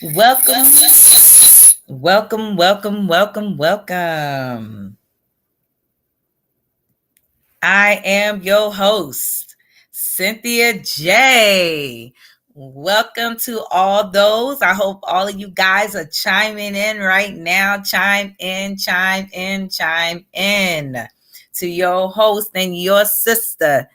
Welcome, welcome, welcome, welcome, welcome. I am your host, Cynthia J. Welcome to all those. I hope all of you guys are chiming in right now. Chime in, chime in, chime in to your host and your sister,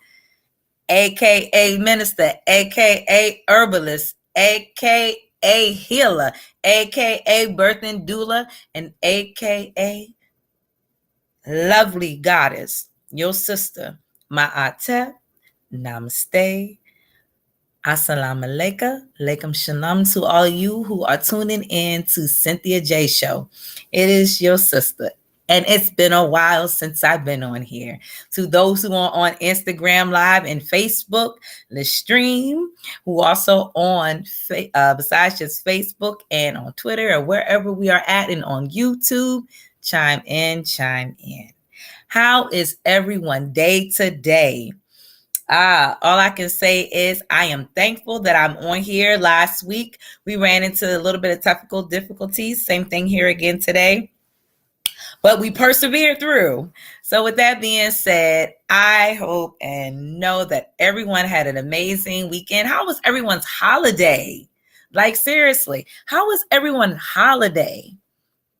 aka minister, aka herbalist, aka healer, aka birthing doula, and aka lovely goddess, your sister, Ma'atep, namaste, assalamu alaikum shalom to all you who are tuning in to Cynthia J Show. It is your sister. And it's been a while since I've been on here. To those who are on Instagram Live and Facebook, the stream, who also on, besides just Facebook and on Twitter or wherever we are at and on YouTube, chime in, chime in. How is everyone day to day? All I can say is I am thankful that I'm on here. Last week, we ran into a little bit of technical difficulties. Same thing here again today. But we persevered through. So with that being said, I hope and know that everyone had an amazing weekend. How was everyone's holiday? Like seriously, how was everyone's holiday?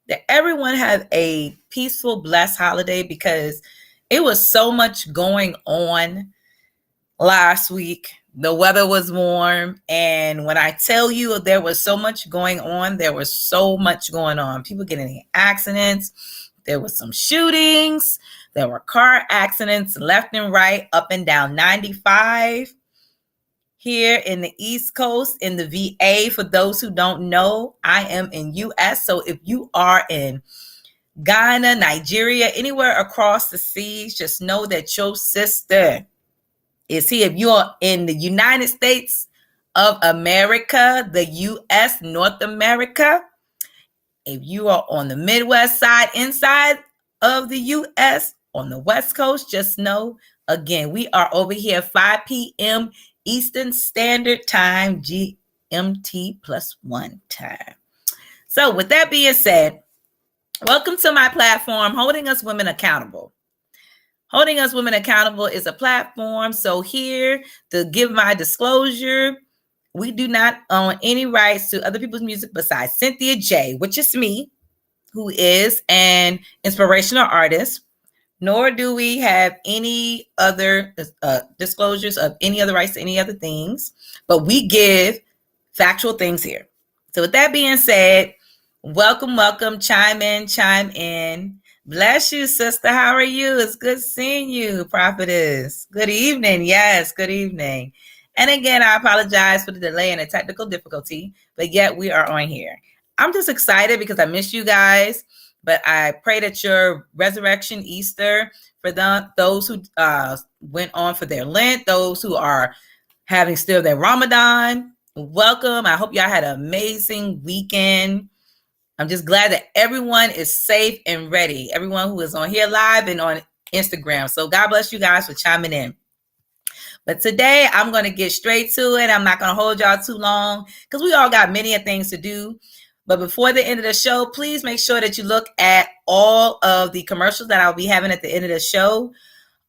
Did everyone have a peaceful, blessed holiday? Because it was so much going on last week. The weather was warm. And when I tell you there was so much going on, there was so much going on. People getting in accidents. There was some shootings. There were car accidents left and right, up and down 95 here in the East Coast, in the VA. For those who don't know, I am in US. So if you are in Ghana, Nigeria, anywhere across the seas, just know that your sister is here. If you're in the United States of America, the US, North America, if you are on the Midwest side, inside of the US, on the West Coast, just know, again, we are over here 5 p.m. Eastern Standard Time, GMT +1 time. So with that being said, welcome to my platform, Holding Us Women Accountable. Holding Us Women Accountable is a platform. So here, to give my disclosure, we do not own any rights to other people's music besides Cynthia J, which is me, who is an inspirational artist, nor do we have any other disclosures of any other rights to any other things, but we give factual things here. So with that being said, welcome, chime in. Bless you, sister. How are you? It's good seeing you, prophetess. Good evening. Yes, good evening. And again, I apologize for the delay and the technical difficulty, but yet we are on here. I'm just excited because I miss you guys, but I pray that your resurrection, Easter, for those who went on for their Lent, those who are having still their Ramadan, welcome. I hope y'all had an amazing weekend. I'm just glad that everyone is safe and ready. Everyone who is on here live and on Instagram. So God bless you guys for chiming in. But today I'm going to get straight to it. I'm not going to hold y'all too long because we all got many things to do. But before the end of the show, please make sure that you look at all of the commercials that I'll be having at the end of the show.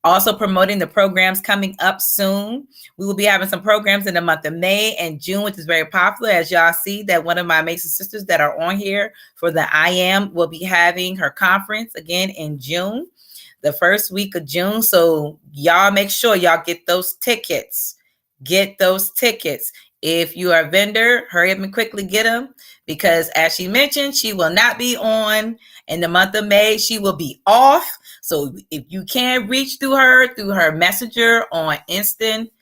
Also promoting the programs coming up soon. We will be having some programs in the month of May and June, which is very popular. As y'all see that one of my amazing sisters that are on here for the I Am will be having her conference again in June, the first week of June. So y'all make sure y'all get those tickets. Get those tickets. If you are a vendor, hurry up and quickly get them, because as she mentioned, she will not be on in the month of May. She will be off. So if you can reach through her messenger on instant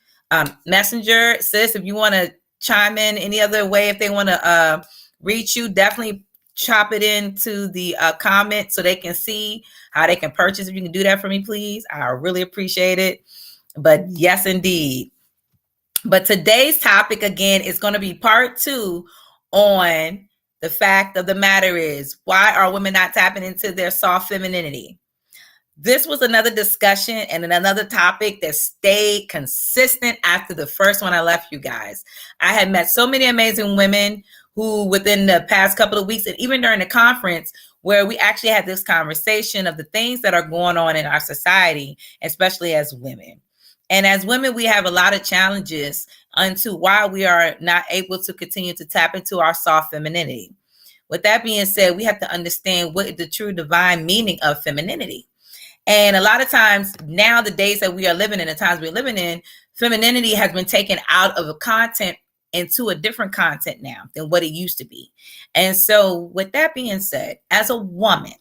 messenger, sis, if you want to chime in any other way, if they want to reach you, definitely chop it into the comment so they can see how they can purchase. If you can do that for me, please, I really appreciate it. But yes, indeed. But today's topic, again, is going to be part 2 on the fact of the matter is, why are women not tapping into their soft femininity? This was another discussion and another topic that stayed consistent after the first one I left you guys. I had met so many amazing women who within the past couple of weeks, and even during the conference, where we actually had this conversation of the things that are going on in our society, especially as women. And as women, we have a lot of challenges into why we are not able to continue to tap into our soft femininity. With that being said, we have to understand what is the true divine meaning of femininity. And a lot of times now, the days that we are living in, the times we're living in, femininity has been taken out of a content into a different content now than what it used to be. And so with that being said, as a woman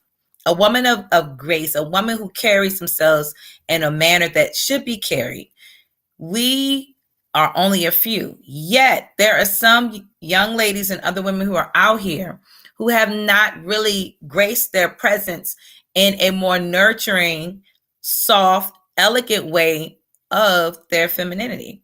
of grace, a woman who carries themselves in a manner that should be carried, we are only a few. Yet there are some young ladies and other women who are out here who have not really graced their presence in a more nurturing, soft, elegant way of their femininity.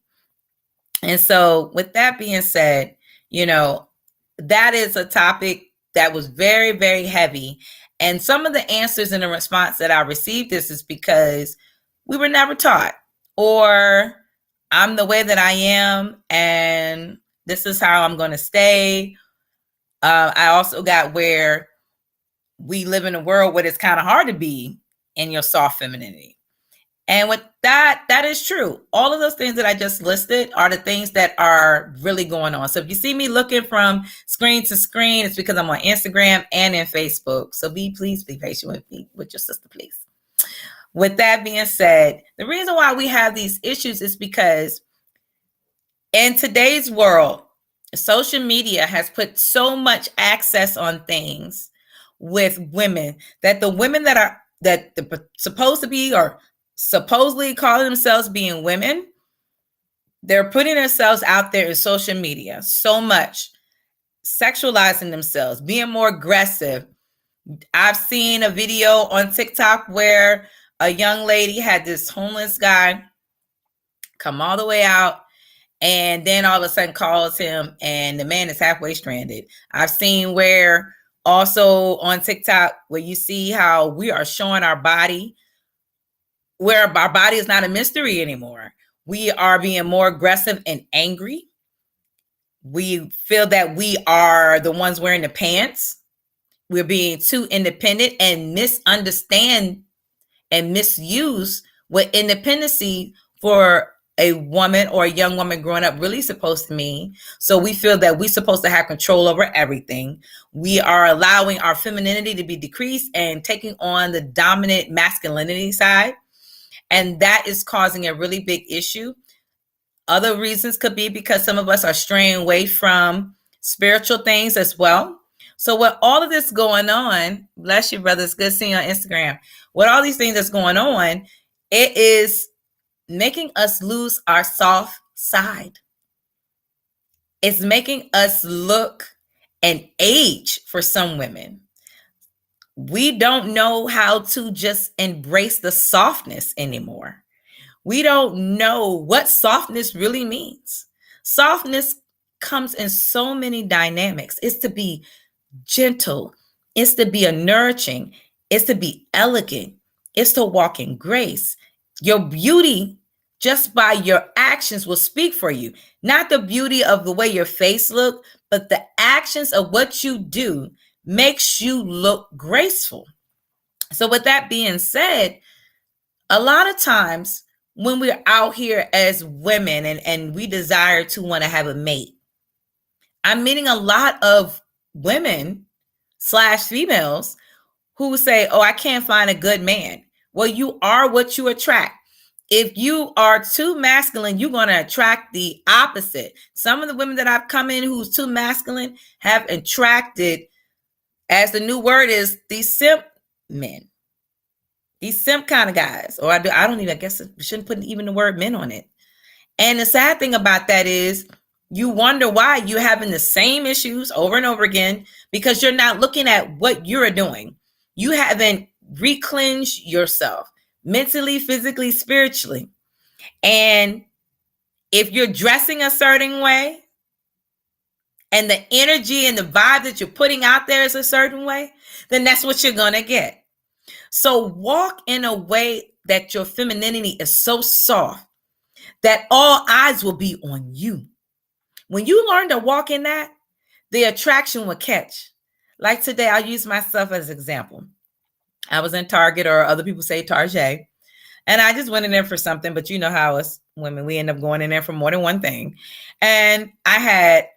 And so with that being said, that is a topic that was very, very heavy. And some of the answers in the response that I received this is because we were never taught, or I'm the way that I am, and this is how I'm going to stay. I also got where we live in a world where it's kind of hard to be in your soft femininity. And with that is true. All of those things that I just listed are the things that are really going on. So if you see me looking from screen to screen, it's because I'm on Instagram and in Facebook. So please be patient with me, with your sister, please. With that being said, the reason why we have these issues is because in today's world, social media has put so much access on things with women that the women that they're supposed to be, or supposedly calling themselves being women, they're putting themselves out there in social media so much, sexualizing themselves, being more aggressive. I've seen a video on TikTok where a young lady had this homeless guy come all the way out, and then all of a sudden calls him, and the man is halfway stranded. I've seen where also on TikTok where you see how we are showing our body, where our body is not a mystery anymore. We are being more aggressive and angry. We feel that we are the ones wearing the pants. We're being too independent and misunderstand and misuse what independency for a woman or a young woman growing up really supposed to mean. So we feel that we're supposed to have control over everything. We are allowing our femininity to be decreased and taking on the dominant masculinity side. And that is causing a really big issue. Other reasons could be because some of us are straying away from spiritual things as well. So with all of this going on, bless you, brother, it's good seeing you on Instagram. With all these things that's going on, it is making us lose our soft side. It's making us look and age for some women. We don't know how to just embrace the softness anymore. We don't know what softness really means. Softness comes in so many dynamics. It's to be gentle. It's to be a nurturing. It's to be elegant. It's to walk in grace. Your beauty, just by your actions, will speak for you. Not the beauty of the way your face looks, but the actions of what you do makes you look graceful. So with that being said, a lot of times when we're out here as women and we desire to want to have a mate, I'm meeting a lot of women / females who say, oh, I can't find a good man. Well, you are what you attract. If you are too masculine, you're going to attract the opposite. Some of the women that I've come in who's too masculine have attracted, as the new word is, these simp men. These simp kind of guys. Or I guess I shouldn't put even the word men on it. And the sad thing about that is you wonder why you're having the same issues over and over again, because you're not looking at what you're doing. You haven't re-cleansed yourself mentally, physically, spiritually. And if you're dressing a certain way and the energy and the vibe that you're putting out there is a certain way, then that's what you're going to get. So walk in a way that your femininity is so soft that all eyes will be on you. When you learn to walk in that, the attraction would catch. Like today, I'll use myself as an example. I was in Target, or other people say Target, and I just went in there for something, but you know how us women, we end up going in there for more than one thing. And I had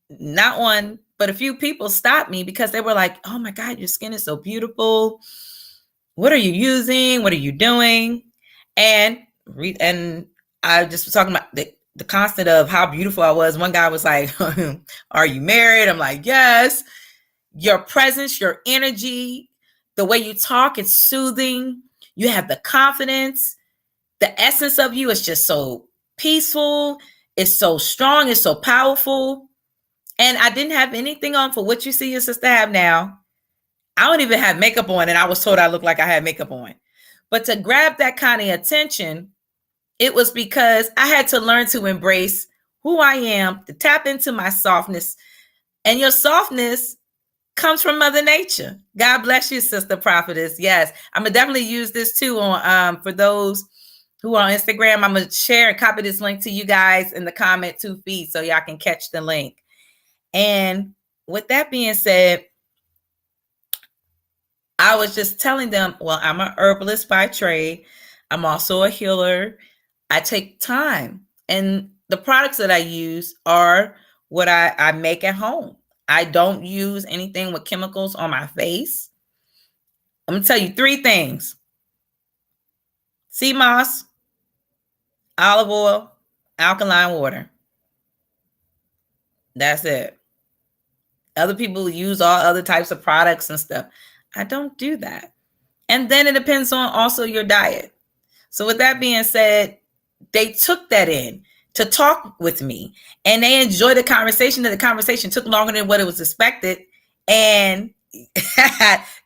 not one, but a few people stop me because they were like, oh my God, your skin is so beautiful. What are you using? What are you doing? And I just was talking about the constant of how beautiful I was. One guy was like, are you married? I'm like, yes. Your presence, your energy, the way you talk, it's soothing. You have the confidence. The essence of you is just so peaceful. It's so strong. It's so powerful. And I didn't have anything on for what you see your sister have now. I don't even have makeup on, and I was told I looked like I had makeup on. But to grab that kind of attention, it was because I had to learn to embrace who I am, to tap into my softness. And your softness comes from Mother Nature. God bless you, Sister Prophetess. Yes, I'm gonna definitely use this too on for those who are on Instagram. I'm gonna share and copy this link to you guys in the comment feed so y'all can catch the link. And with that being said, I was just telling them, well, I'm an herbalist by trade. I'm also a healer. I take time, and the products that I use are what I make at home. I don't use anything with chemicals on my face. I'm going to tell you 3 things: sea moss, olive oil, alkaline water. That's it. Other people use all other types of products and stuff. I don't do that. And then it depends on also your diet. So with that being said, they took that in to talk with me, and they enjoyed the conversation. That the conversation took longer than what it was expected. And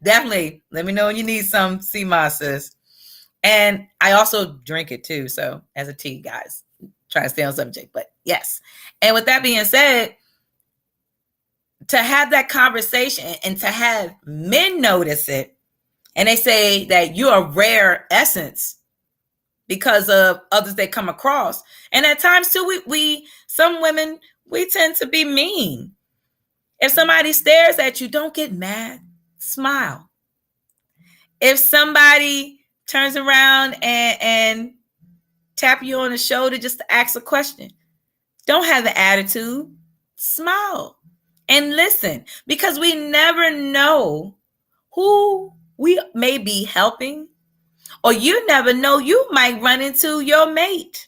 definitely let me know when you need some sea mosses. And I also drink it too. So as a tea, guys, try to stay on subject, but yes. And with that being said, to have that conversation and to have men notice it, and they say that you're a rare essence because of others they come across. And at times too, we some women, we tend to be mean. If somebody stares at you, don't get mad, smile. If somebody turns around and tap you on the shoulder just to ask a question, don't have the attitude, smile and listen, because we never know who we may be helping, or you never know, you might run into your mate.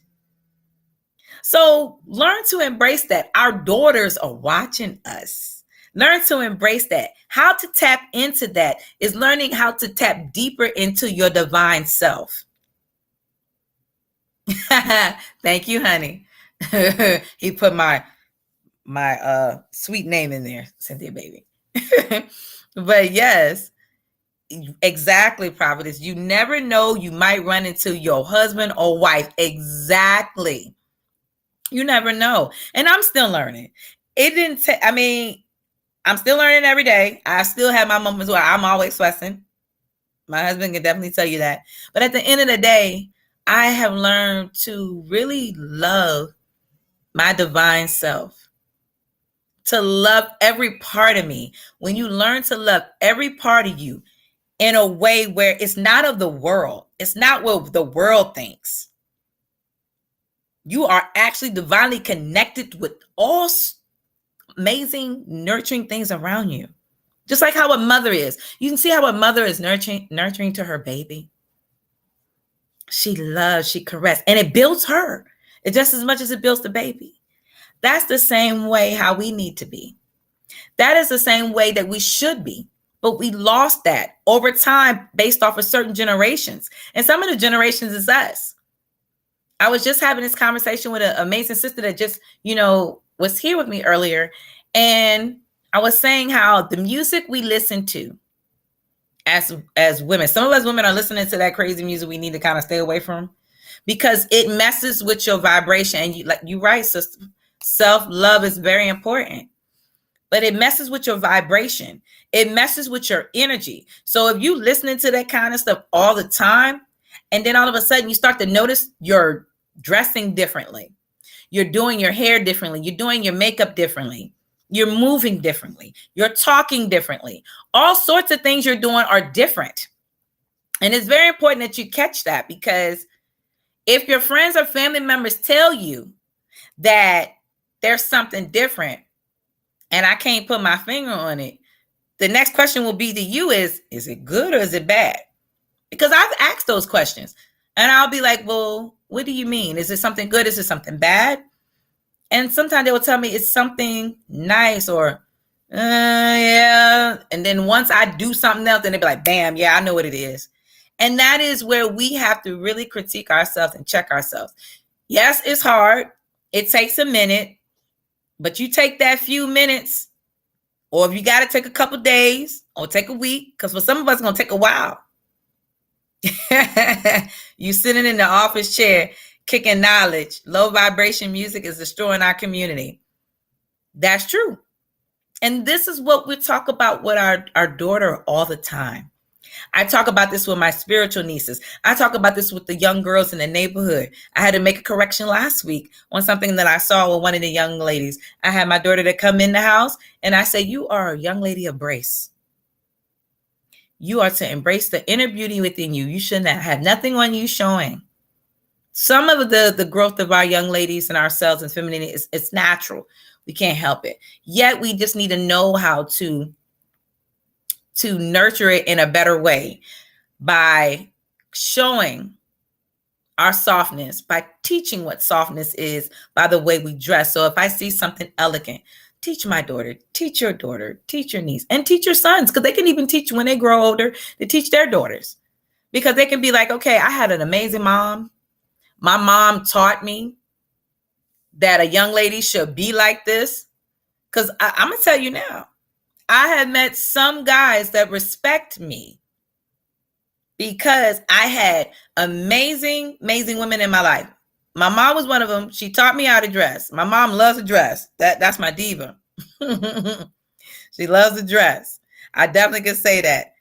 So learn to embrace that. Our daughters are watching us. Learn to embrace that. How to tap into that is learning how to tap deeper into your divine self. Thank you, honey. He put my sweet name in there, Cynthia baby. But yes, exactly, Prophetess. You never know, you might run into your husband or wife. Exactly. You never know. And I'm still learning. It didn't take, I'm still learning every day. I still have my moments where I'm always fussing. My husband can definitely tell you that. But at the end of the day, I have learned to really love my divine self, to love every part of me. When you learn to love every part of you in a way where it's not of the world, it's not what the world thinks. You are actually divinely connected with all amazing, nurturing things around you. Just like how a mother is. You can see how a mother is nurturing to her baby. She loves, she caresses, and it builds her. It just as much as it builds the baby. That's the same way how we need to be. That is the same way that we should be. But we lost that over time based off of certain generations. And some of the generations is us. I was just having this conversation with an amazing sister that just, was here with me earlier. And I was saying how the music we listen to as women, some of us women are listening to that crazy music we need to kind of stay away from, because it messes with your vibration. And you're right, sister. Self-love is very important, but it messes with your vibration. It messes with your energy. So if you listening to that kind of stuff all the time, and then all of a sudden you start to notice you're dressing differently, you're doing your hair differently, you're doing your makeup differently, You're moving differently. You're talking differently. All sorts of things you're doing are different. And it's very important that you catch that, because if your friends or family members tell you that there's something different and I can't put my finger on it, the next question will be to you is it good or is it bad? Because I've asked those questions and I'll be like, well, what do you mean? Is it something good? Is it something bad? And sometimes they will tell me it's something nice or, yeah. And then once I do something else, then they'll be like, bam, yeah, I know what it is. And that is where we have to really critique ourselves and check ourselves. Yes, it's hard. It takes a minute, but you take that few minutes, or if you got to take a couple days or take a week, because for some of us, it's going to take a while. You sitting in the office chair, kicking knowledge. Low vibration music is destroying our community. That's true. And this is what we talk about with our daughter all the time. I talk about this with my spiritual nieces. I talk about this with the young girls in the neighborhood. I had to make a correction last week on something that I saw with one of the young ladies. I had my daughter to come in the house and I said, you are a young lady of grace. You are to embrace the inner beauty within you. You shouldn't have nothing on you showing. Some of the growth of our young ladies and ourselves and femininity it's natural. We can't help it. Yet we just need to know how to nurture it in a better way by showing our softness, by teaching what softness is by the way we dress. So if I see something elegant, teach my daughter, teach your daughter, teach your niece, and teach your sons, because they can even teach when they grow older to teach their daughters, because they can be like, okay, I had an amazing mom. My mom taught me that a young lady should be like this. Because I'm going to tell you now, I have met some guys that respect me because I had amazing women in my life. My mom was one of them. She taught me how to dress. My mom loves to dress. That's my diva. She loves to dress. I definitely can say that.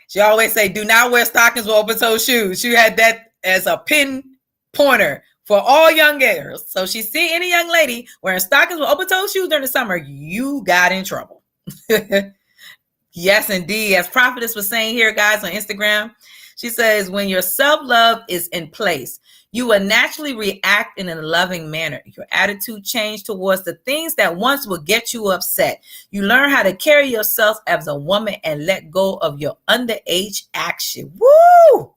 She always say, do not wear stockings with open-toe shoes. She had that as a pin pointer for all young girls. So she see any young lady wearing stockings with open-toe shoes during the summer, you got in trouble. Yes, indeed. As Prophetess was saying here, guys, on Instagram, she says, when your self-love is in place, you will naturally react in a loving manner. Your attitude change towards the things that once would get you upset. You learn how to carry yourself as a woman and let go of your underage action. Woo!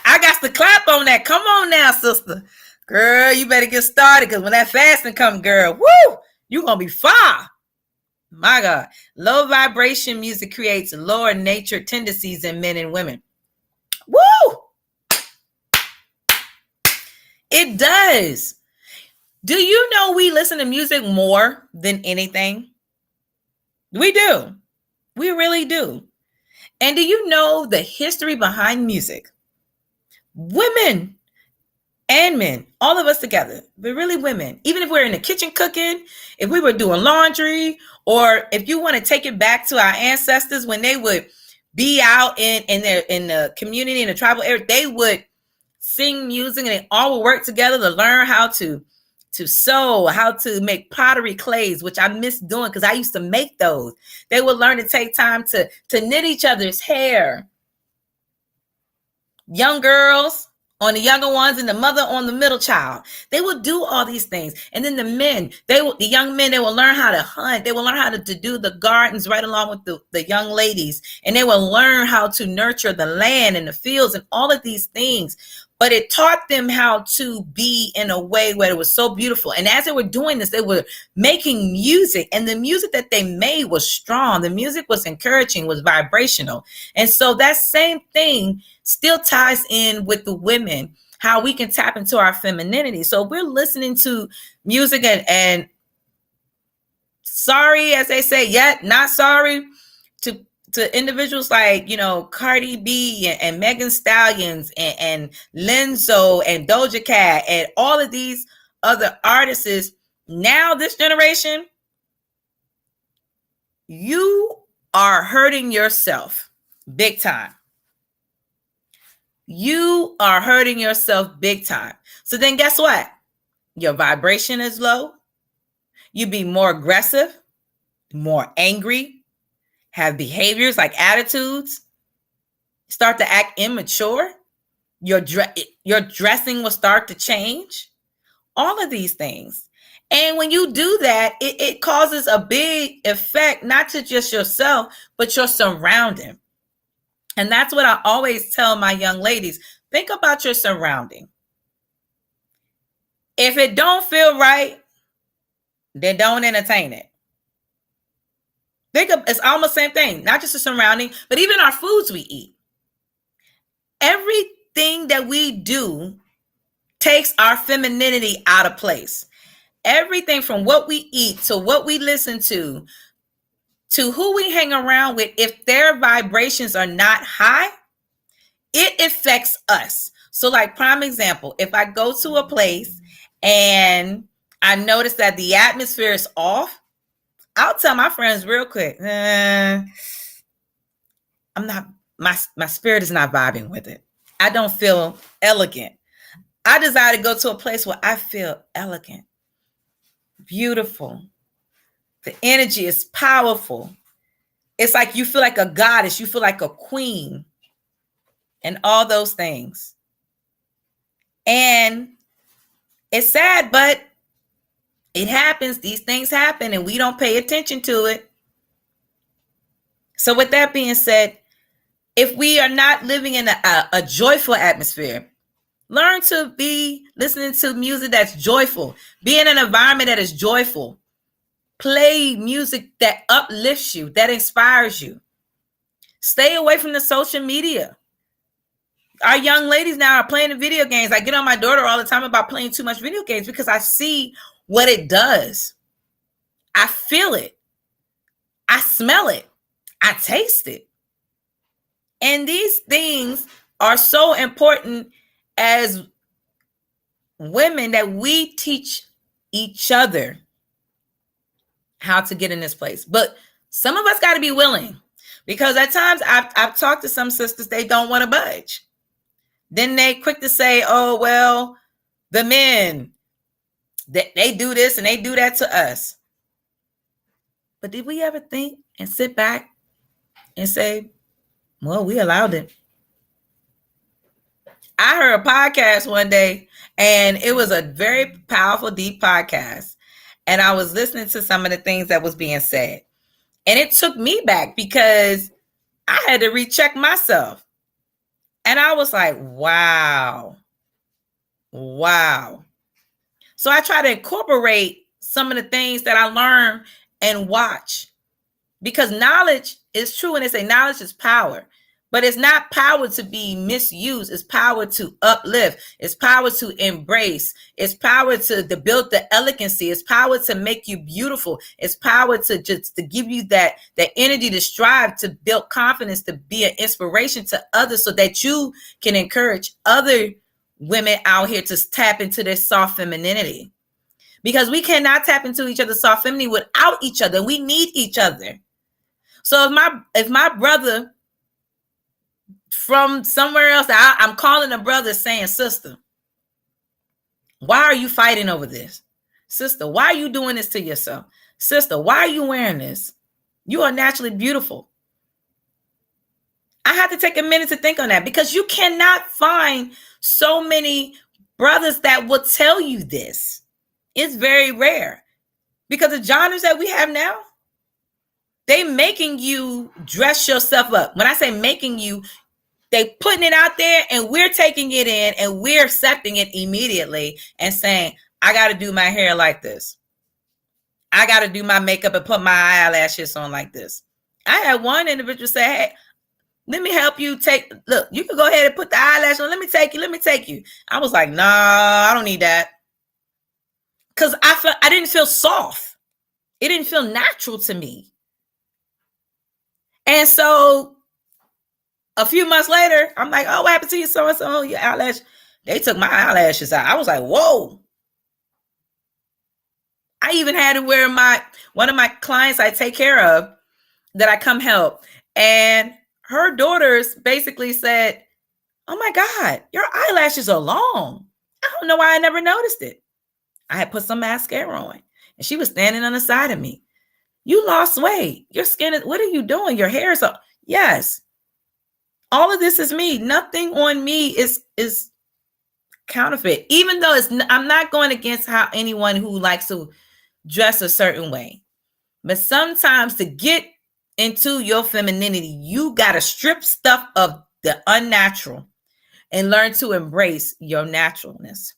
I got to clap on that. Come on now, sister. Girl, you better get started, because when that fasting comes, girl, woo, you're going to be far. My God. Low vibration music creates lower nature tendencies in men and women. Woo! It does. Do you know we listen to music more than anything? We do. We really do. And do you know the history behind music? Women and men, all of us together, but really women. Even if we're in the kitchen cooking, if we were doing laundry, or if you want to take it back to our ancestors when they would be out in the community, in the tribal area, they would sing music and they all would work together to learn how to sew, how to make pottery clays, which I miss doing because I used to make those. They would learn to take time to knit each other's hair. Young girls on the younger ones and the mother on the middle child. They will do all these things. And then the men, the young men, they will learn how to hunt. They will learn how to do the gardens right along with the young ladies. And they will learn how to nurture the land and the fields and all of these things. But it taught them how to be in a way where it was so beautiful. And as they were doing this, they were making music. And the music that they made was strong. The music was encouraging, was vibrational. And so that same thing still ties in with the women, how we can tap into our femininity. So we're listening to music and sorry, as they say, yet not sorry to individuals like, Cardi B and Megan Stallions and Lizzo and Doja Cat and all of these other artists. Now this generation, you are hurting yourself big time. You are hurting yourself big time. So then guess what? Your vibration is low. You be more aggressive, more angry, have behaviors like attitudes, start to act immature. Your dressing will start to change. All of these things. And when you do that, it causes a big effect, not to just yourself, but your surrounding. And that's what I always tell my young ladies. Think about your surrounding. If it don't feel right, then don't entertain it. It's almost the same thing, not just the surrounding, but even our foods we eat. Everything that we do takes our femininity out of place. Everything from what we eat to what we listen to who we hang around with, if their vibrations are not high, it affects us. So like prime example, if I go to a place and I notice that the atmosphere is off, I'll tell my friends real quick, I'm not, my spirit is not vibing with it. I don't feel elegant. I desire to go to a place where I feel elegant, beautiful. The energy is powerful. It's like you feel like a goddess. You feel like a queen and all those things. And it's sad, but it happens. These things happen and we don't pay attention to it. So with that being said, if we are not living in a joyful atmosphere, learn to be listening to music that's joyful. Be in an environment that is joyful. Play music that uplifts you, that inspires you. Stay away from the social media. Our young ladies now are playing the video games. I get on my daughter all the time about playing too much video games because I see what it does. I feel it. I smell it. I taste it. And these things are so important as women that we teach each other how to get in this place. But some of us got to be willing, because at times I've talked to some sisters, they don't want to budge. Then they quick to say, oh, well, the men, they do this and they do that to us. But did we ever think and sit back and say, well, we allowed it? I heard a podcast one day, and it was a very powerful, deep podcast. And I was listening to some of the things that was being said. And it took me back because I had to recheck myself. And I was like, wow. So I try to incorporate some of the things that I learn and watch, because knowledge is true. And they say knowledge is power, but it's not power to be misused. It's power to uplift. It's power to embrace. It's power to build the elegancy. It's power to make you beautiful. It's power to just to give you that energy to strive, to build confidence, to be an inspiration to others, so that you can encourage other women out here to tap into their soft femininity. Because we cannot tap into each other's soft femininity without each other. We need each other. So if my brother from somewhere else, I'm calling a brother saying, sister, why are you fighting over this? Sister, why are you doing this to yourself? Sister, why are you wearing this? You are naturally beautiful. I had to take a minute to think on that, because you cannot find so many brothers that will tell you this. It's very rare, because the genres that we have now, they making you dress yourself up. When I say making you, they putting it out there and we're taking it in and we're accepting it immediately and saying, I got to do my hair like this. I got to do my makeup and put my eyelashes on like this. I had one individual say, hey, let me help you look, you can go ahead and put the eyelash on. Let me take you. I was like, nah, I don't need that. Because I didn't feel soft. It didn't feel natural to me. And so a few months later, I'm like, oh, what happened to you? So-and-so, your eyelash. They took my eyelashes out. I was like, whoa. I even had to wear one of my clients I take care of that I come help. And her daughters basically said, oh my God, your eyelashes are long. I don't know why I never noticed it. I had put some mascara on. And she was standing on the side of me. You lost weight. Your skin is, what are you doing? Your hair is up. Yes. All of this is me. Nothing on me is counterfeit. Even though I'm not going against how anyone who likes to dress a certain way. But sometimes to get into your femininity, you got to strip stuff of the unnatural and learn to embrace your naturalness.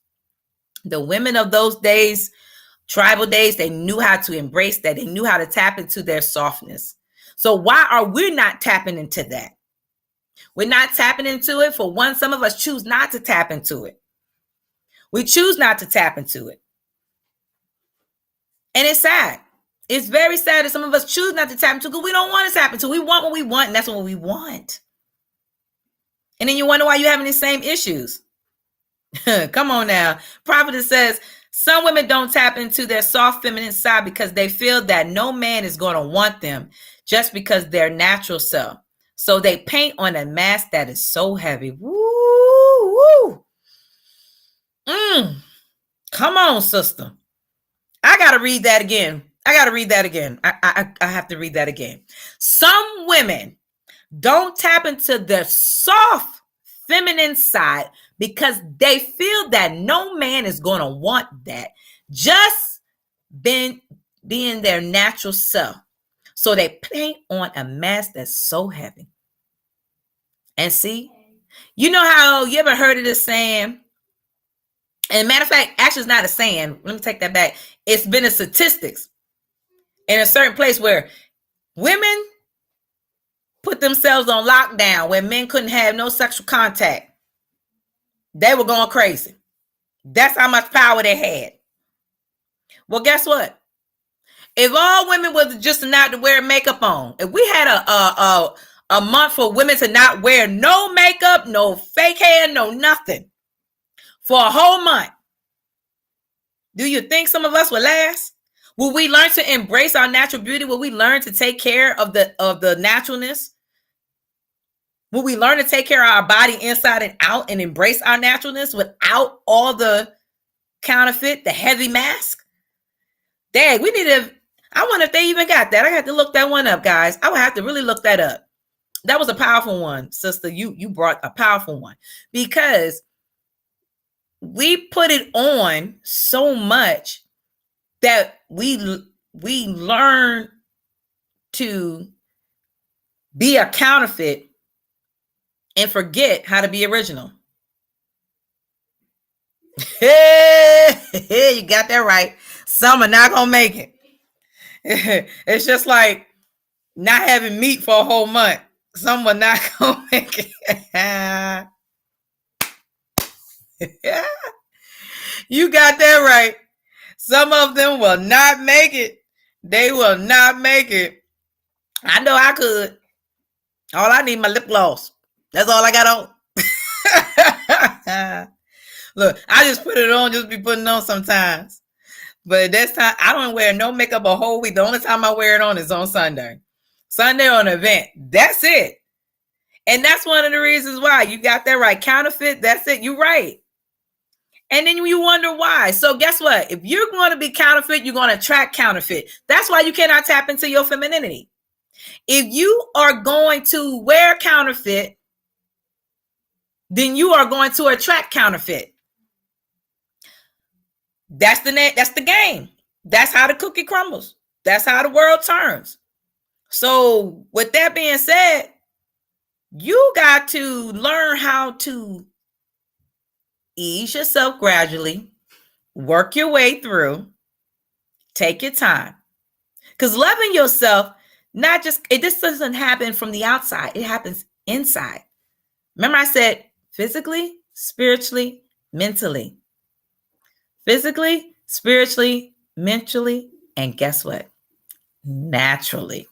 The women of those days, tribal days, they knew how to embrace that. They knew how to tap into their softness. So why are we not tapping into that? We're not tapping into it. For one, some of us choose not to tap into it. We choose not to tap into it. And it's sad. It's very sad that some of us choose not to tap into it because we don't want to tap into it. We want what we want, and that's what we want. And then you wonder why you're having the same issues. Come on now. Prophetess says, some women don't tap into their soft feminine side because they feel that no man is going to want them just because they're natural self. So they paint on a mask that is so heavy. Woo, woo. Come on, sister. I got to read that again. I have to read that again. Some women don't tap into their soft feminine side because they feel that no man is going to want that. Just being their natural self. So they paint on a mask that's so heavy. And see, you know how you ever heard of this saying? And matter of fact, actually it's not a saying. Let me take that back. It's been a statistics in a certain place where women put themselves on lockdown where men couldn't have no sexual contact. They were going crazy. That's how much power they had. Well, guess what? If all women was just not to wear makeup on, if we had a month for women to not wear no makeup, no fake hair, no nothing for a whole month, do you think some of us would last? Will we learn to embrace our natural beauty? Will we learn to take care of the naturalness? Will we learn to take care of our body inside and out and embrace our naturalness without all the counterfeit, the heavy mask? Dang, we need to, I wonder if they even got that. I got to look that one up, guys. I would have to really look that up. That was a powerful one, sister. You brought a powerful one because we put it on so much that we learn to be a counterfeit and forget how to be original. You got that right. Some are not gonna make it. It's just like not having meat for a whole month. Some are not gonna make it. You got that right. Some of them will not make it. They will not make it. I know I could. All I need my lip gloss. That's all I got on. Look, I just put it on, just be putting it on sometimes. But this time, I don't wear no makeup a whole week. The only time I wear it on is on Sunday. Sunday on an event. That's it. And that's one of the reasons why. You got that right. Counterfeit, that's it. You're right. And then you wonder why. So guess what? If you're going to be counterfeit, you're going to attract counterfeit. That's why you cannot tap into your femininity. If you are going to wear counterfeit, then you are going to attract counterfeit. That's the game. That's how the cookie crumbles. That's how the world turns. So with that being said, you got to learn how to ease yourself gradually, work your way through, take your time. Because loving yourself, this doesn't happen from the outside. It happens inside. Remember I said physically, spiritually, mentally. Physically, spiritually, mentally, and guess what? Naturally.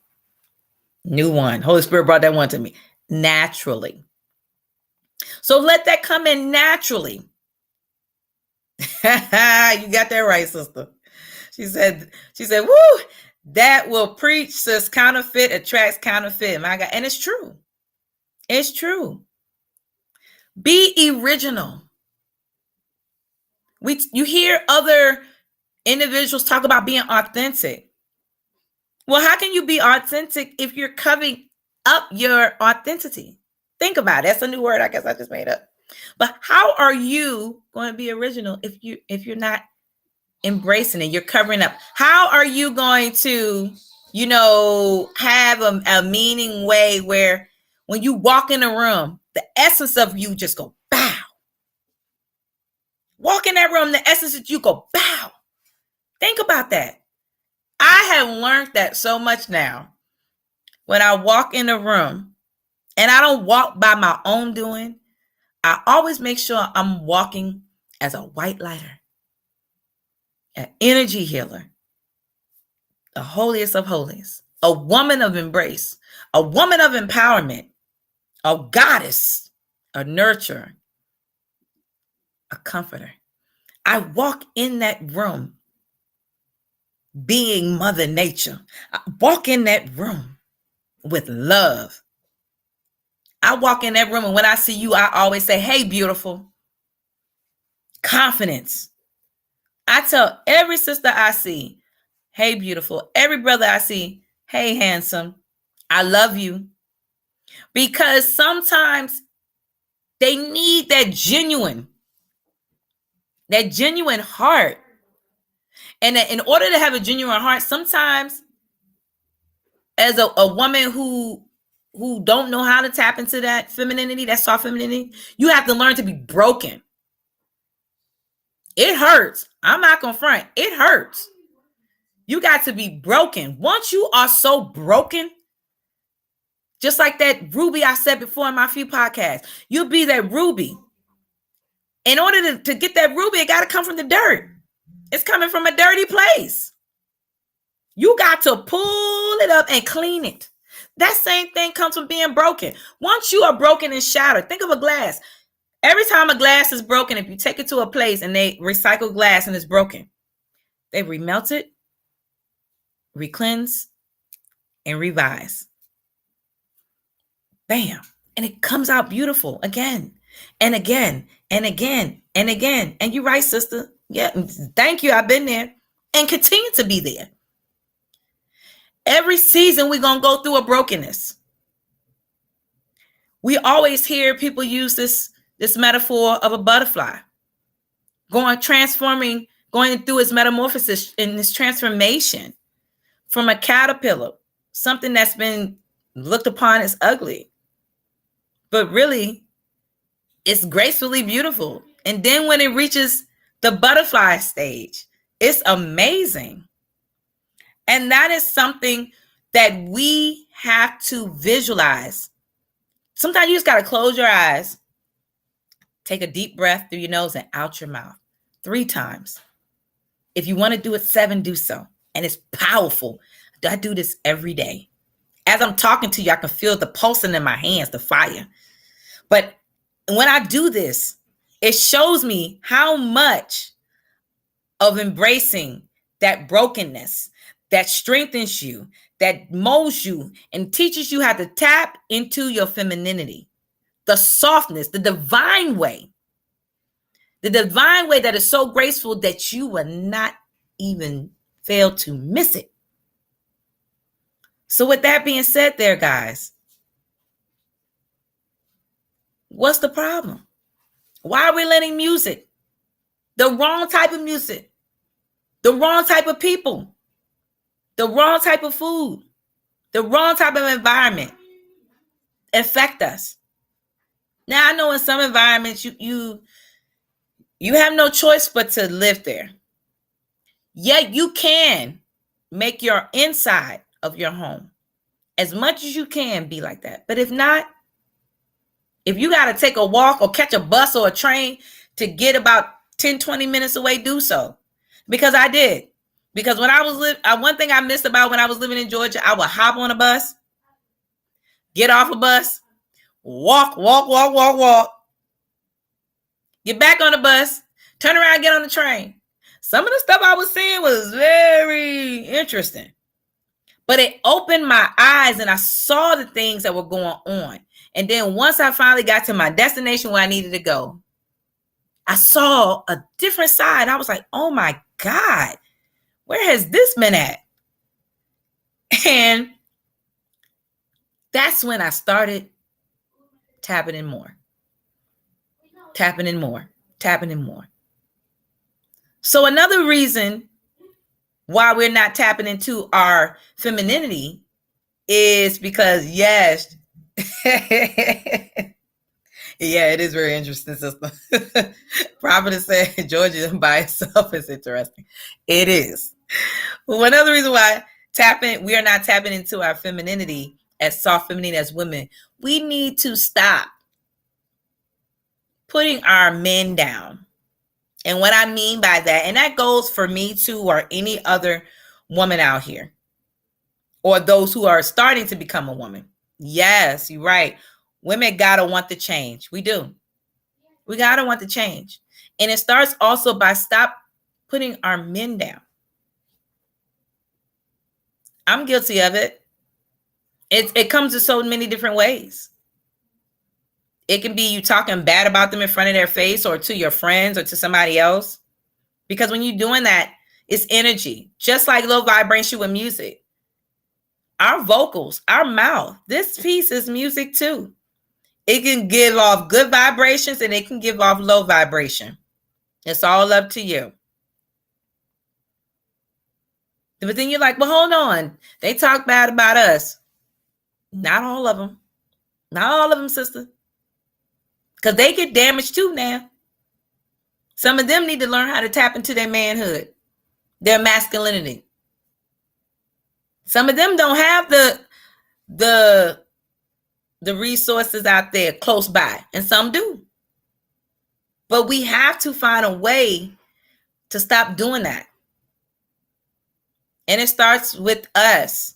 New one. Holy Spirit brought that one to me. Naturally. So let that come in naturally. You got that right, sister. She said, woo, that will preach, says counterfeit attracts counterfeit. My God. And it's true. It's true. Be original. You hear other Individuals talk about being authentic. Well, how can you be authentic if you're covering up your authenticity? Think about it. That's a new word I guess I just made up. But how are you going to be original if you're not embracing it? You're covering up. How are you going to, have a meaning way where when you walk in a room, the essence of you just go bow. Walk in that room, the essence of you go bow. Think about that. I have learned that so much now. When I walk in a room, and I don't walk by my own doing, I always make sure I'm walking as a white lighter, an energy healer, the holiest of holies, a woman of embrace, a woman of empowerment, a goddess, a nurturer, a comforter. I walk in that room being Mother Nature. I walk in that room with love. I walk in that room, and when I see you, I always say, hey, beautiful. Confidence. I tell every sister I see, hey, beautiful. Every brother I see, hey, handsome. I love you. Because sometimes they need that genuine heart. And in order to have a genuine heart, sometimes as a woman who don't know how to tap into that femininity, that soft femininity, you have to learn to be broken. It hurts. I'm not gonna front. It hurts. You got to be broken. Once you are so broken, just like that ruby I said before in my few podcasts, you'll be that ruby. In order to get that ruby, it got to come from the dirt. It's coming from a dirty place. You got to pull it up and clean it. That same thing comes from being broken. Once you are broken and shattered, think of a glass. Every time a glass is broken, if you take it to a place and they recycle glass and it's broken, they remelt it, recleanse, and revise. Bam. And it comes out beautiful again and again and again and again. And you're right, sister. Yeah, thank you. I've been there and continue to be there. Every season we're going to go through a brokenness. We always hear people use this metaphor of a butterfly going through its metamorphosis in this transformation from a caterpillar, something that's been looked upon as ugly, but really it's gracefully beautiful. And then when it reaches the butterfly stage, it's amazing. And that is something that we have to visualize. Sometimes you just got to close your eyes, take a deep breath through your nose and out your mouth 3 times. If you want to do it 7, do so. And it's powerful. I do this every day. As I'm talking to you, I can feel the pulsing in my hands, the fire. But when I do this, it shows me how much of embracing that brokenness that strengthens you, that molds you, and teaches you how to tap into your femininity, the softness, the divine way that is so graceful that you will not even fail to miss it. So with that being said there, guys, what's the problem? Why are we letting music, the wrong type of music, the wrong type of people, the wrong type of food, the wrong type of environment affect us? Now, I know in some environments you have no choice but to live there. Yet you can make your inside of your home as much as you can be like that. But if not, if you got to take a walk or catch a bus or a train to get about 10, 20 minutes away, do so. Because I did. Because when I was one thing I missed about when I was living in Georgia, I would hop on a bus, get off a bus, walk, get back on the bus, turn around, get on the train. Some of the stuff I was seeing was very interesting. But it opened my eyes and I saw the things that were going on. And then once I finally got to my destination where I needed to go, I saw a different side. I was like, oh my God, Where has this been at? And that's when I started tapping in more. Tapping in more. Tapping in more. So another reason why we're not tapping into our femininity is because, yes, yeah, it is very interesting, sister. Prophet said Georgia by itself is interesting. It is. One other reason why we are not tapping into our femininity as soft feminine as women, we need to stop putting our men down. And what I mean by that, and that goes for me too, or any other woman out here, or those who are starting to become a woman. Yes, you're right. Women gotta want the change. We do. We gotta want the change. And it starts also by stop putting our men down. I'm guilty of it. It comes in so many different ways. It can be you talking bad about them in front of their face, or to your friends, or to somebody else. Because when you're doing that, it's energy. Just like low vibration with music. Our vocals, our mouth, this piece is music too. It can give off good vibrations and it can give off low vibration. It's all up to you. But then you're like, well, hold on. They talk bad about us. Not all of them. Not all of them, sister. Because they get damaged too now. Some of them need to learn how to tap into their manhood, their masculinity. Some of them don't have the resources out there close by, and some do. But we have to find a way to stop doing that. And it starts with us,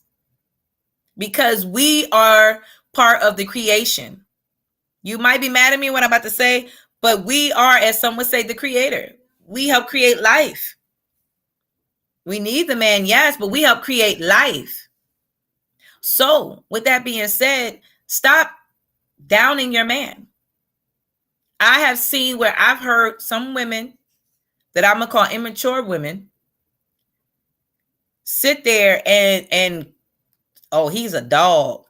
because we are part of the creation. You might be mad at me what I'm about to say, but we are, as some would say, the creator. We help create life. We need the man, yes, but we help create life. So with that being said, stop downing your man. I have seen where I've heard some women that I'm going to call immature women sit there and oh, he's a dog.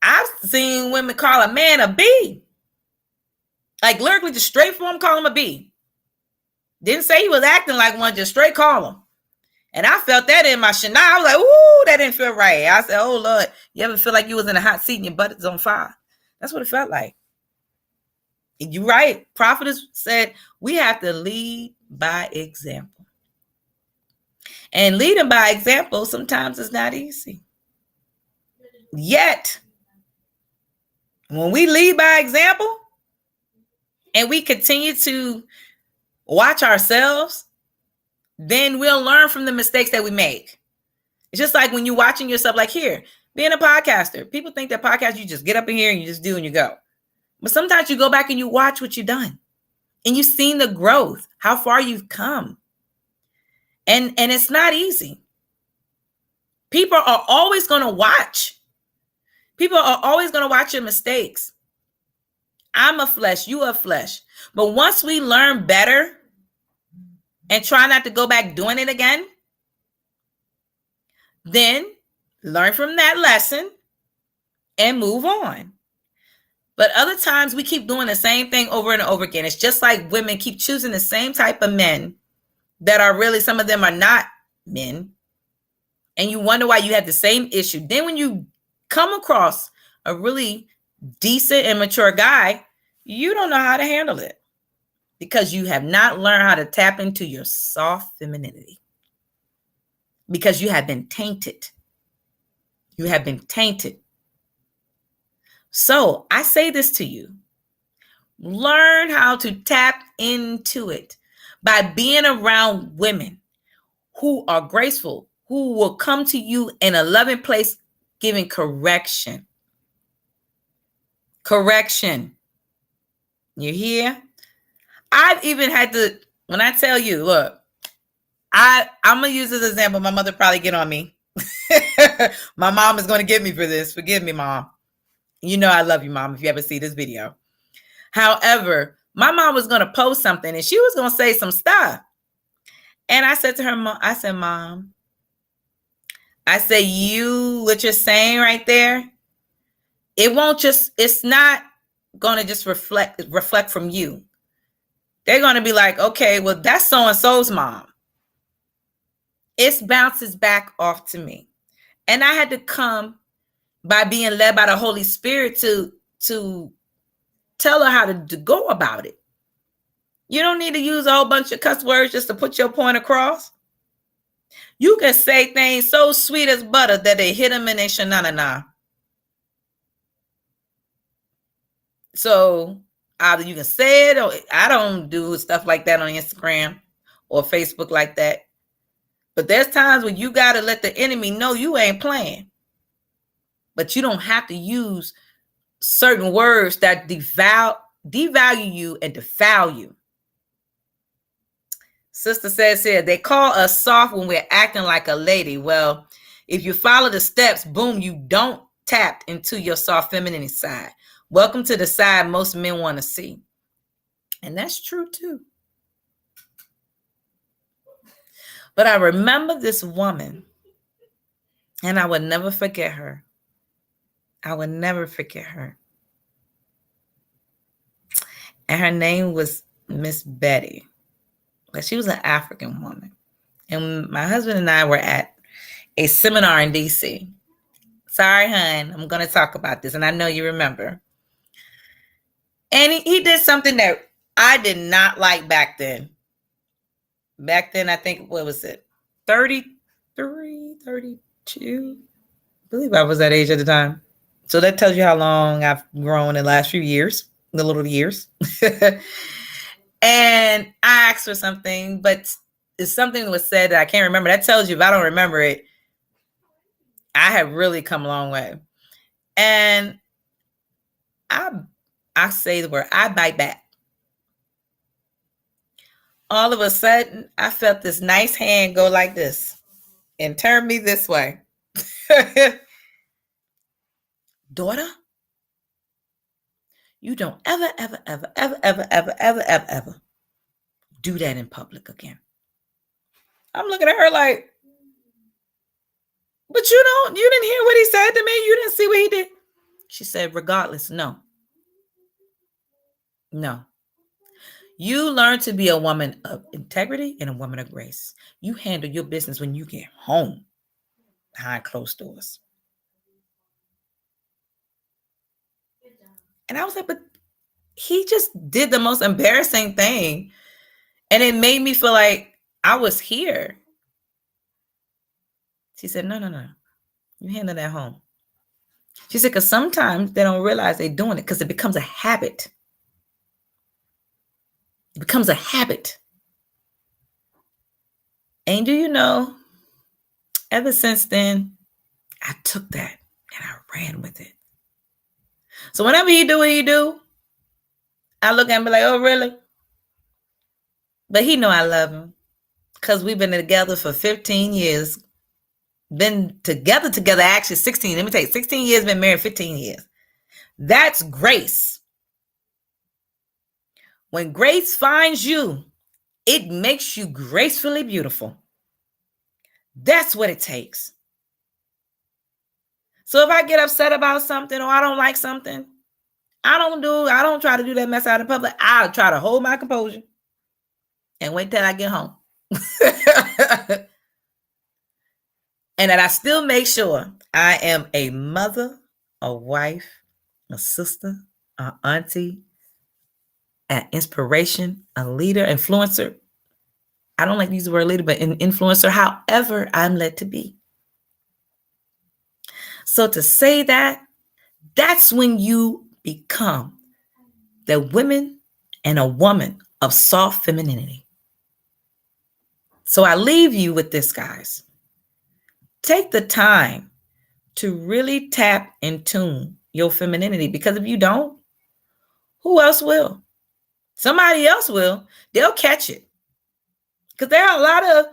I've seen women call a man a B. Like literally just straight for him, call him a B. Didn't say he was acting like one, just straight call him. And I felt that in my shanai. I was like, ooh, that didn't feel right. I said, oh, Lord, you ever feel like you was in a hot seat and your butt is on fire? That's what it felt like. And you're right. Prophetess said we have to lead by example. And leading by example sometimes is not easy. Yet, when we lead by example and we continue to watch ourselves, then we'll learn from the mistakes that we make. It's just like when you're watching yourself, like here, being a podcaster. People think that podcast, you just get up in here and you just do and you go. But sometimes you go back and you watch what you've done. And you've seen the growth, how far you've come. And it's not easy. People are always going to watch. People are always going to watch your mistakes. I'm a flesh, you are flesh. But once we learn better and try not to go back doing it again, then learn from that lesson and move on. But other times we keep doing the same thing over and over again. It's just like women keep choosing the same type of men that are really, some of them are not men. And you wonder why you have the same issue. Then when you come across a really decent and mature guy, you don't know how to handle it because you have not learned how to tap into your soft femininity, because you have been tainted. You have been tainted. So I say this to you. Learn how to tap into it by being around women who are graceful, who will come to you in a loving place, giving correction. Correction. You hear? I've even had to, when I tell you, look, I'm going to use this example. My mother probably get on me. My mom is going to get me for this. Forgive me, Mom. You know I love you, Mom, if you ever see this video. However, my mom was going to post something and she was going to say some stuff. And I said to her, I said, Mom, I said, what you're saying right there, it's not going to just reflect from you. They're going to be like, okay, well, that's so-and-so's mom. It bounces back off to me. And I had to come by being led by the Holy Spirit to tell her how to go about it. You don't need to use a whole bunch of cuss words just to put your point across. You can say things so sweet as butter that they hit them and they shanana. So either you can say it, or I don't do stuff like that on Instagram or Facebook like that. But there's times when you got to let the enemy know you ain't playing. But you don't have to use certain words that devalue you and defile you. Sister says here, they call us soft when we're acting like a lady. Well, if you follow the steps, boom, you don't tap into your soft feminine side. Welcome to the side most men want to see. And that's true too. But I remember this woman, and I would never forget her. I would never forget her. And her name was Miss Betty. But she was an African woman. And my husband and I were at a seminar in DC. Sorry, hon, I'm going to talk about this. And I know you remember. And he did something that I did not like back then. Back then, I think, what was it? 33, 32? I believe I was that age at the time. So that tells you how long I've grown in the last few years, the little years. And I asked for something, but if something was said that I can't remember, that tells you if I don't remember it, I have really come a long way. And I say the word, I bite back. All of a sudden, I felt this nice hand go like this and turn me this way. Daughter, you don't ever do that in public again. I'm looking at her like, but you didn't hear what he said to me. You didn't see what he did. She said, regardless, no. You learn to be a woman of integrity and a woman of grace. You handle your business when you get home behind closed doors. And I was like, but he just did the most embarrassing thing. And it made me feel like I was here. She said, no. You handle that home. She said, because sometimes they don't realize they're doing it because it becomes a habit. It becomes a habit. And do you know, ever since then, I took that and I ran with it. So whenever he do what he do, I look at him and be like, oh, really? But he know I love him because we've been together for 15 years. Been together actually 16. Let me tell you, 16 years, been married 15 years. That's grace. When grace finds you, it makes you gracefully beautiful. That's what it takes. So if I get upset about something or I don't like something, I don't try to do that mess out in public. I'll try to hold my composure and wait till I get home. And that I still make sure I am a mother, a wife, a sister, an auntie, an inspiration, a leader, influencer. I don't like to use the word leader, but an influencer, however I'm led to be. So to say that, that's when you become the women and a woman of soft femininity. So I leave you with this, guys. Take the time to really tap and tune your femininity, because if you don't, who else will? Somebody else will. They'll catch it. Because there are a lot of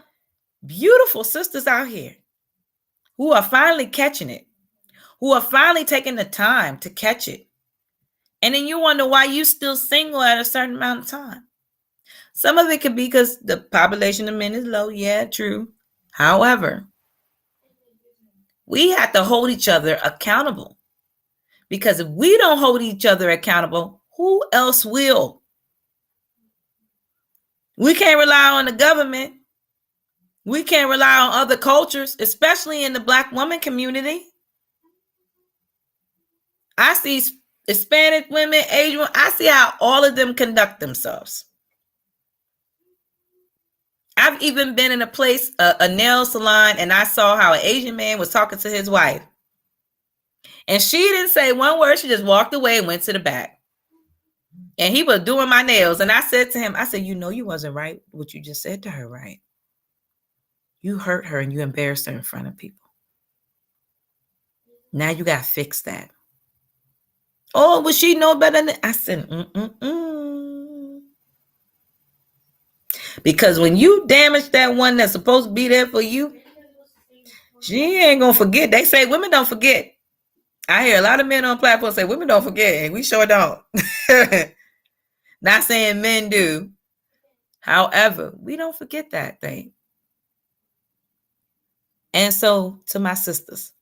beautiful sisters out here who are finally catching it, who are finally taking the time to catch it. And then you wonder why you're still single at a certain amount of time. Some of it could be because the population of men is low. Yeah, true. However, we have to hold each other accountable. Because if we don't hold each other accountable, who else will? We can't rely on the government. We can't rely on other cultures, especially in the Black woman community. I see Hispanic women, Asian women, I see how all of them conduct themselves. I've even been in a place, a nail salon, and I saw how an Asian man was talking to his wife. And she didn't say one word. She just walked away and went to the back. And he was doing my nails. And I said to him, I said, you know, you wasn't right what you just said to her, right? You hurt her and you embarrassed her in front of people. Now you got to fix that. Oh, well, she know better than I said, Because when you damage that one that's supposed to be there for you, she ain't going to forget. They say women don't forget. I hear a lot of men on platforms say women don't forget, and we sure don't. Not saying men do. However, we don't forget that thing. And so to my sisters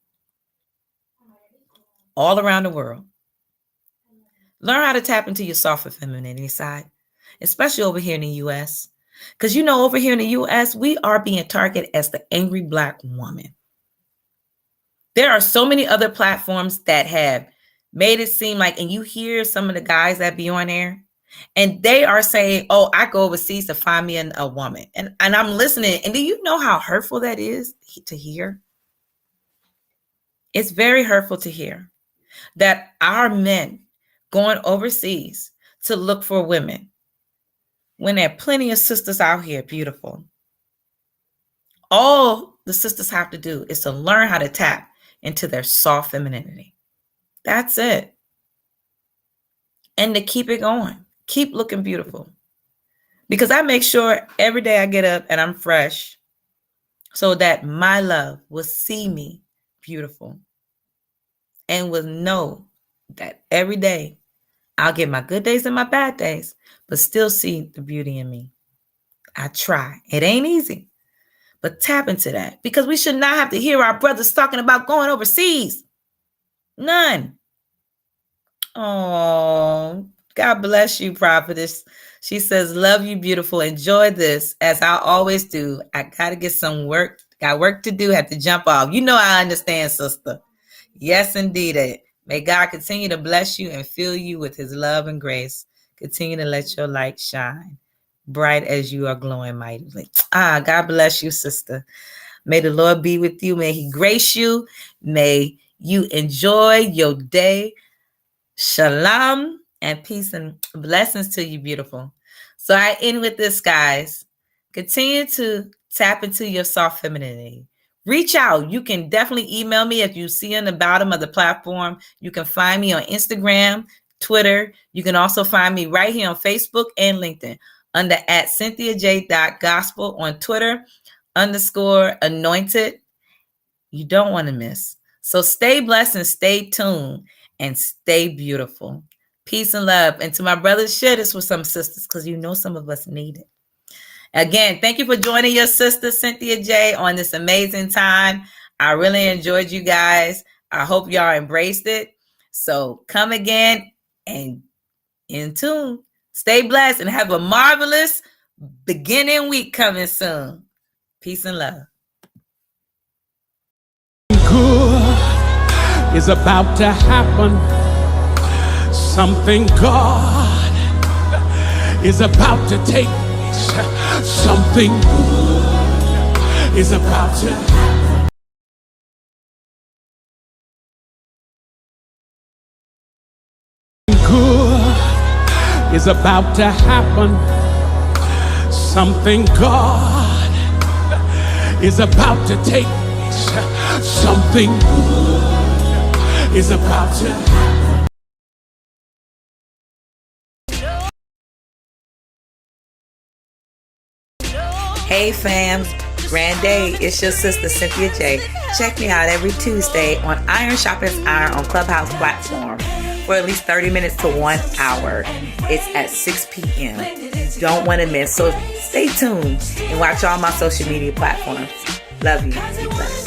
all around the world, learn how to tap into your softer femininity side, especially over here in the U.S. Because, you know, over here in the U.S., we are being targeted as the angry Black woman. There are so many other platforms that have made it seem like, and you hear some of the guys that be on there, and they are saying, oh, I go overseas to find me a woman. And I'm listening. And do you know how hurtful that is to hear? It's very hurtful to hear that our men going overseas to look for women when there are plenty of sisters out here beautiful. All the sisters have to do is to learn how to tap into their soft femininity. That's it. And to keep it going. Keep looking beautiful. Because I make sure every day I get up and I'm fresh so that my love will see me beautiful and will know that every day I'll get my good days and my bad days, but still see the beauty in me. I try. It ain't easy, but tap into that because we should not have to hear our brothers talking about going overseas. None. Oh, God bless you, prophetess. She says, love you, beautiful. Enjoy this as I always do. I got to get some work. Got work to do. Have to jump off. You know, I understand, sister. Yes, indeed. May God continue to bless you and fill you with his love and grace. Continue to let your light shine bright as you are glowing mightily. God bless you, sister. May the Lord be with you. May he grace you. May you enjoy your day. Shalom and peace and blessings to you, beautiful. So I end with this, guys. Continue to tap into your soft femininity. Reach out. You can definitely email me if you see on the bottom of the platform. You can find me on Instagram, Twitter. You can also find me right here on Facebook and LinkedIn under at cynthiajgospel on Twitter _anointed. You don't want to miss. So stay blessed and stay tuned and stay beautiful. Peace and love. And to my brothers, share this with some sisters because you know some of us need it. Again, thank you for joining your sister, Cynthia J, on this amazing time. I really enjoyed you guys. I hope y'all embraced it. So come again and in tune. Stay blessed and have a marvelous beginning week coming soon. Peace and love. Good is about to happen. Something God is about to take. Something good is about to happen. Good is about to happen. Something God is about to take. Something good is about to happen. Hey fams, grand day. It's your sister Cynthia J. Check me out every Tuesday on Iron Sharpens Iron on Clubhouse platform for at least 30 minutes to 1 hour. It's at 6 p.m. You don't want to miss. So stay tuned and watch all my social media platforms. Love you. Be blessed.